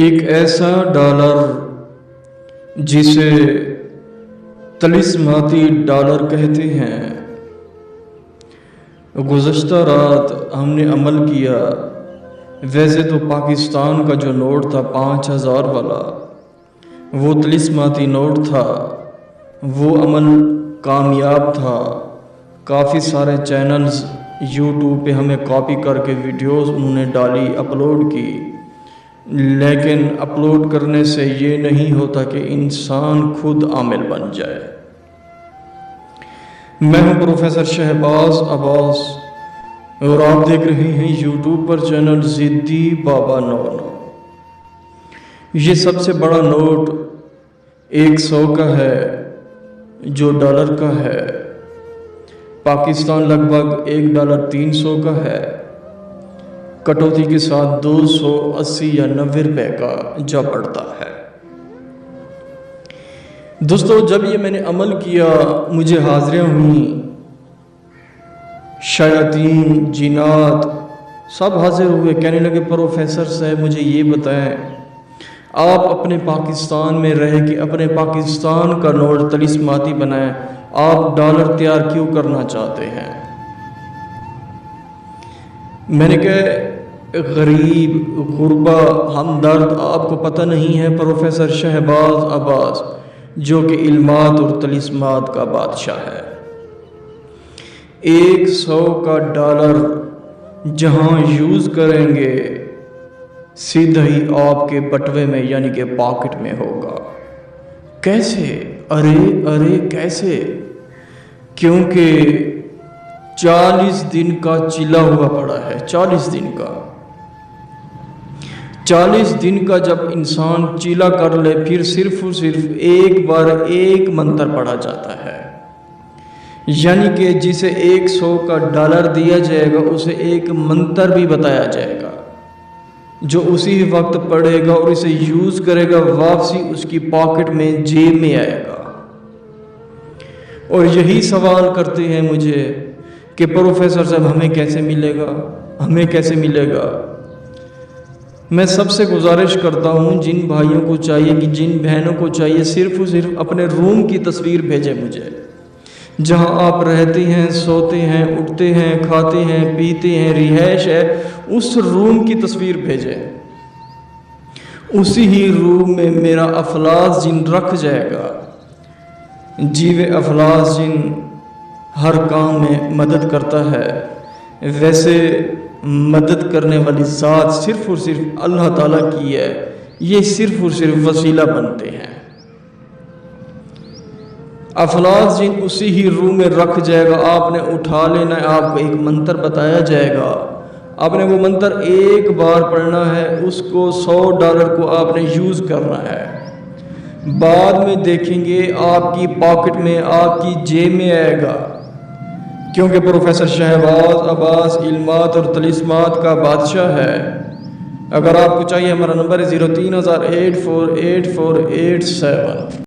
ایک ایسا ڈالر جسے طلسماتی ڈالر کہتے ہیں، گزشتہ رات ہم نے عمل کیا۔ ویسے تو پاکستان کا جو نوٹ تھا 5000 والا، وہ طلسماتی نوٹ تھا۔ وہ عمل کامیاب تھا۔ کافی سارے چینلز یوٹیوب پہ ہمیں کاپی کر کے ویڈیوز انہوں نے ڈالی، اپلوڈ کی، لیکن اپلوڈ کرنے سے یہ نہیں ہوتا کہ انسان خود عامل بن جائے۔ میں ہوں پروفیسر شہباز عباس اور آپ دیکھ رہے ہیں یوٹیوب پر چینل ضدی بابا 99۔ یہ سب سے بڑا نوٹ 100 کا ہے جو ڈالر کا ہے۔ پاکستان لگ بھگ $1 کا ہے، کٹوتی کے ساتھ 280 یا 90 روپے کا جا پڑتا ہے۔ دوستو، جب یہ میں نے عمل کیا مجھے حاضریاں ہوئیں، شیاطین، جنات سب حاضر ہوئے، کہنے لگے پروفیسر صاحب مجھے یہ بتائیں، آپ اپنے پاکستان میں رہ کے اپنے پاکستان کا نوٹ طلسماتی بنائیں، آپ ڈالر تیار کیوں کرنا چاہتے ہیں؟ میں نے کہا غریب غربا ہمدرد آپ کو پتہ نہیں ہے پروفیسر شہباز عباس جو کہ علمات اور طلسمات کا بادشاہ ہے۔ 100 کا ڈالر جہاں یوز کریں گے سیدھا ہی آپ کے بٹوے میں یعنی کہ پاکٹ میں ہوگا۔ کیسے؟ ارے کیسے؟ کیونکہ 40 دن کا چلا ہوا پڑا ہے۔ 40 دن کا 40 دن کا جب انسان چیلا کر لے پھر صرف اور صرف ایک بار ایک منتر پڑھا جاتا ہے، یعنی کہ جسے 100 کا ڈالر دیا جائے گا اسے ایک منتر بھی بتایا جائے گا جو اسی وقت پڑھے گا اور اسے یوز کرے گا، واپسی اس کی پاکٹ میں جیب میں آئے گا۔ اور یہی سوال کرتے ہیں مجھے کہ پروفیسر صاحب ہمیں کیسے ملے گا، ہمیں کیسے ملے گا؟ میں سب سے گزارش کرتا ہوں، جن بھائیوں کو چاہیے کہ جن بہنوں کو چاہیے صرف اور صرف اپنے روم کی تصویر بھیجیں مجھے، جہاں آپ رہتے ہیں، سوتے ہیں، اٹھتے ہیں، کھاتے ہیں، پیتے ہیں، رہائش ہے، اس روم کی تصویر بھیجیں۔ اسی ہی روم میں میرا افلاس جن رکھ جائے گا۔ جیوے افلاس جن ہر کام میں مدد کرتا ہے، ویسے مدد کرنے والی ذات صرف اور صرف اللہ تعالیٰ کی ہے، یہ صرف اور صرف وسیلہ بنتے ہیں۔ افلاس جن اسی ہی روم میں رکھ جائے گا، آپ نے اٹھا لینا ہے، آپ کو ایک منتر بتایا جائے گا، آپ نے وہ منتر ایک بار پڑھنا ہے، اس کو 100 ڈالر کو آپ نے یوز کرنا ہے، بعد میں دیکھیں گے آپ کی پاکٹ میں، آپ کی جیب میں آئے گا، کیونکہ پروفیسر شہباز عباس علمات اور طلسمات کا بادشاہ ہے۔ اگر آپ کو چاہیے ہمارا نمبر ہے 03,000 848487۔